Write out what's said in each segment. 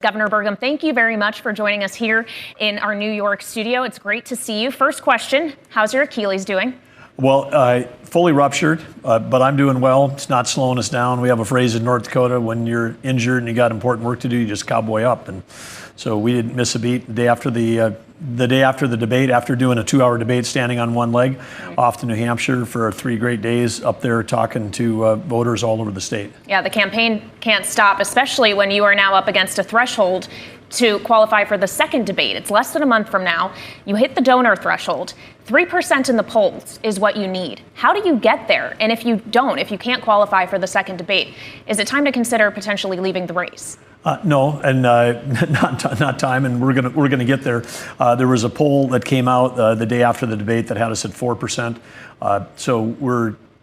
Governor Burgum, thank you very much for joining us here in our New York studio. It's great to see you. First question, how's your Achilles doing? Well, fully ruptured, but I'm doing well. It's not slowing us down. We have a phrase in North Dakota, when you're injured and you got important work to do, you just cowboy up. And so we didn't miss a beat. The day after the debate, after doing a 2-hour debate standing on one leg, off to New Hampshire for 3 great days up there talking to voters all over the state. Yeah, the campaign can't stop, especially when you are now up against a threshold to qualify for the second debate. It's less than a month from now. You hit the donor threshold. 3% in the polls is what you need. How do you get there? And if you can't qualify for the second debate, is it time to consider potentially leaving the race? No, and not time, and we're gonna get there. There was a poll that came out the day after the debate that had us at 4%.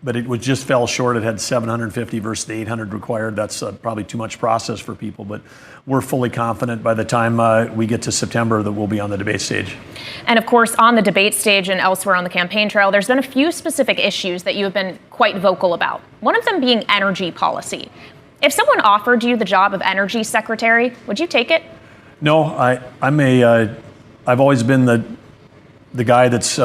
But it just fell short. It had 750 versus the 800 required. That's probably too much process for people, but we're fully confident by the time we get to September that we'll be on the debate stage. And of course, on the debate stage and elsewhere on the campaign trail, there's been a few specific issues that you have been quite vocal about. One of them being energy policy. If someone offered you the job of energy secretary, would you take it? No, I've always been the guy that's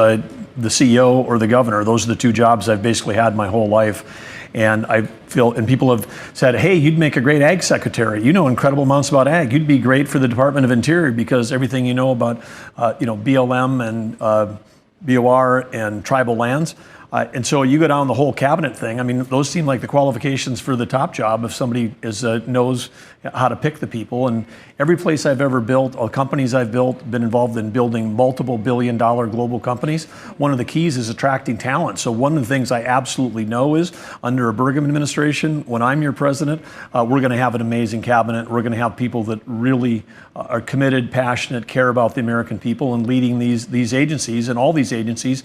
the CEO or the governor. Those are the 2 jobs I've basically had my whole life. And I feel, and people have said, hey, you'd make a great ag secretary. You know incredible amounts about ag. You'd be great for the Department of Interior because everything you know about, BLM and BOR and tribal lands. And so you go down the whole cabinet thing. I mean, those seem like the qualifications for the top job if somebody knows how to pick the people. And every place I've ever built, or companies I've built, been involved in building multiple billion-dollar global companies. One of the keys is attracting talent. So one of the things I absolutely know is under a Burgum administration, when I'm your president, we're going to have an amazing cabinet. We're going to have people that really are committed, passionate, care about the American people and leading these agencies. And all these agencies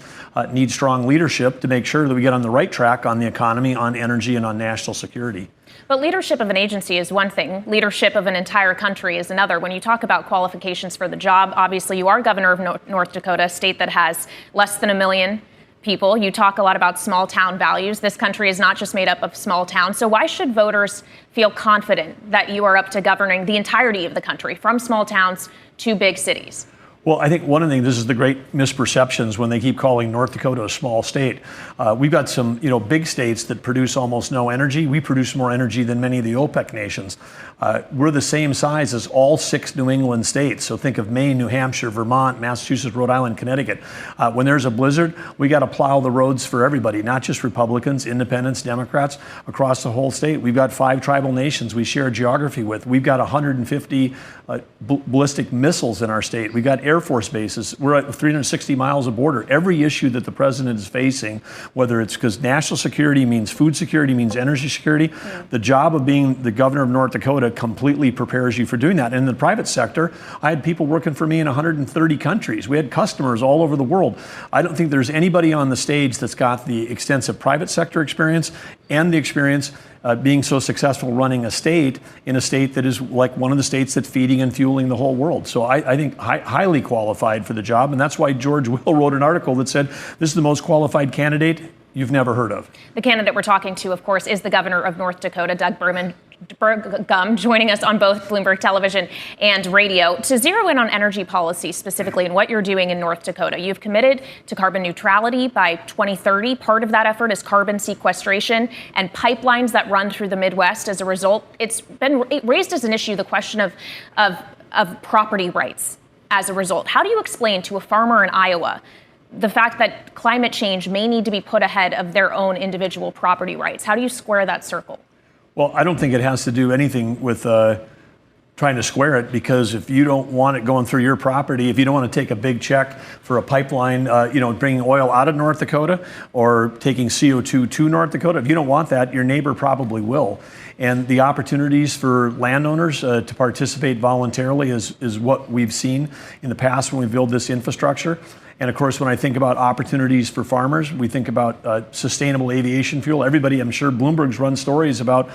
need strong leadership to make sure that we get on the right track on the economy, on energy, and on national security. But leadership of an agency is one thing. Leadership of an entire country is another. When you talk about qualifications for the job, obviously you are governor of North Dakota, a state that has less than 1 million people. You talk a lot about small town values. This country is not just made up of small towns. So why should voters feel confident that you are up to governing the entirety of the country, from small towns to big cities? Well, I think one of the things, this is the great misperceptions when they keep calling North Dakota a small state. We've got some, big states that produce almost no energy. We produce more energy than many of the OPEC nations. We're the same size as all 6 New England states. So think of Maine, New Hampshire, Vermont, Massachusetts, Rhode Island, Connecticut. When there's a blizzard, we got to plow the roads for everybody, not just Republicans, independents, Democrats, across the whole state. We've got 5 tribal nations we share geography with. We've got 150 ballistic missiles in our state. We've got Air Force bases. We're at 360 miles of border. Every issue that the president is facing, whether it's because national security means food security, means energy security, the job of being the governor of North Dakota completely prepares you for doing that. And in the private sector, I had people working for me in 130 countries. We had customers all over the world. I don't think there's anybody on the stage that's got the extensive private sector experience and the experience being so successful running a state in a state that is like one of the states that's feeding and fueling the whole world. So I think highly qualified for the job. And that's why George Will wrote an article that said, this is the most qualified candidate you've never heard of. The candidate we're talking to, of course, is the governor of North Dakota, Doug Burgum, joining us on both Bloomberg Television and radio. To zero in on energy policy specifically and what you're doing in North Dakota, you've committed to carbon neutrality by 2030. Part of that effort is carbon sequestration and pipelines that run through the Midwest. As a result, it's been raised as an issue, the question of property rights as a result. How do you explain to a farmer in Iowa the fact that climate change may need to be put ahead of their own individual property rights? How do you square that circle? Well, I don't think it has to do anything with trying to square it, because if you don't want it going through your property, if you don't want to take a big check for a pipeline, bringing oil out of North Dakota or taking CO2 to North Dakota, if you don't want that, your neighbor probably will. And the opportunities for landowners to participate voluntarily is what we've seen in the past when we build this infrastructure. And of course, when I think about opportunities for farmers, we think about sustainable aviation fuel. Everybody, I'm sure Bloomberg's run stories about,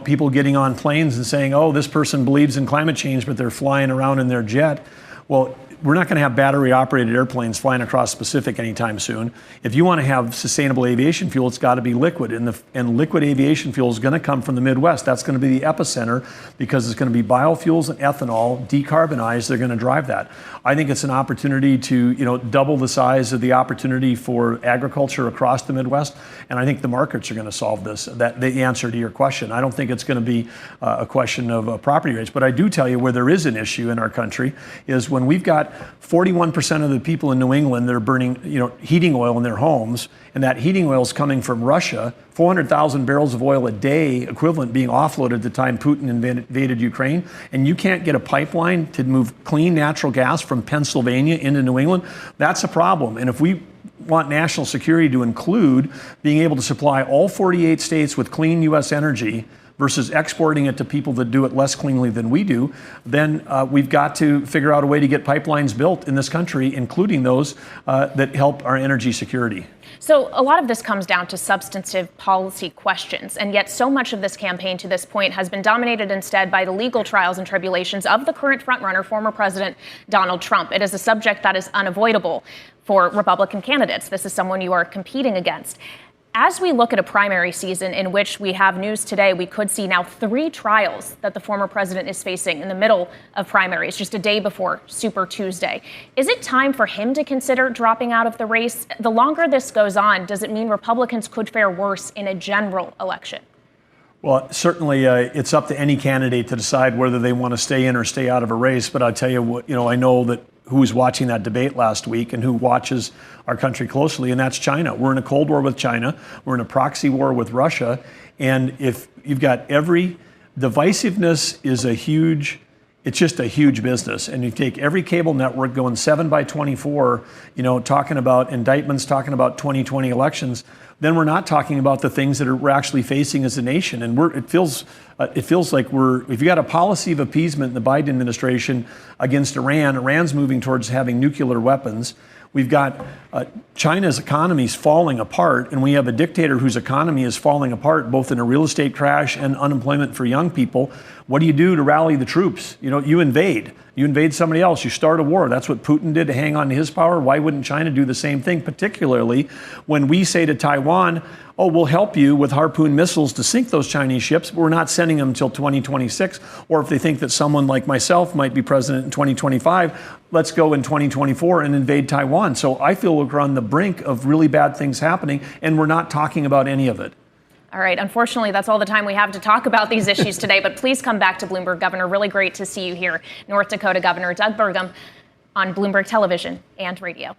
people getting on planes and saying, oh, this person believes in climate change, but they're flying around in their jet. Well, we're not going to have battery-operated airplanes flying across the Pacific anytime soon. If you want to have sustainable aviation fuel, it's got to be liquid, and liquid aviation fuel is going to come from the Midwest. That's going to be the epicenter because it's going to be biofuels and ethanol decarbonized. They're going to drive that. I think it's an opportunity to double the size of the opportunity for agriculture across the Midwest, and I think the markets are going to solve this. That the answer to your question. I don't think it's going to be a question of property rates, but I do tell you where there is an issue in our country is when we've got 41% of the people in New England that are burning heating oil in their homes, and that heating oil is coming from Russia, 400,000 barrels of oil a day equivalent being offloaded at the time Putin invaded Ukraine, and you can't get a pipeline to move clean natural gas from Pennsylvania into New England, that's a problem. And if we want national security to include being able to supply all 48 states with clean U.S. energy versus exporting it to people that do it less cleanly than we do, then we've got to figure out a way to get pipelines built in this country, including those that help our energy security. So a lot of this comes down to substantive policy questions, and yet so much of this campaign to this point has been dominated instead by the legal trials and tribulations of the current frontrunner, former President Donald Trump. It is a subject that is unavoidable for Republican candidates. This is someone you are competing against. As we look at a primary season in which we have news today, we could see now 3 trials that the former president is facing in the middle of primaries, just a day before Super Tuesday. Is it time for him to consider dropping out of the race? The longer this goes on, does it mean Republicans could fare worse in a general election? Well, certainly it's up to any candidate to decide whether they want to stay in or stay out of a race. But I'll tell you what, I know that who was watching that debate last week and who watches our country closely, and that's China. We're in a Cold War with China. We're in a proxy war with Russia. And if you've got divisiveness is it's just a huge business. And you take every cable network going 7 by 24, talking about indictments, talking about 2020 elections, then we're not talking about the things that we're actually facing as a nation. And it feels like if you got a policy of appeasement in the Biden administration against Iran, Iran's moving towards having nuclear weapons. We've got China's economy is falling apart, and we have a dictator whose economy is falling apart, both in a real estate crash and unemployment for young people. What do you do to rally the troops? You invade. You invade somebody else. You start a war. That's what Putin did to hang on to his power. Why wouldn't China do the same thing, particularly when we say to Taiwan, oh, we'll help you with Harpoon missiles to sink those Chinese ships, but we're not sending them until 2026. Or if they think that someone like myself might be president in 2025, let's go in 2024 and invade Taiwan. So I feel we're on the brink of really bad things happening, and we're not talking about any of it. All right. Unfortunately, that's all the time we have to talk about these issues today. But please come back to Bloomberg, Governor. Really great to see you here. North Dakota Governor Doug Burgum on Bloomberg Television and Radio.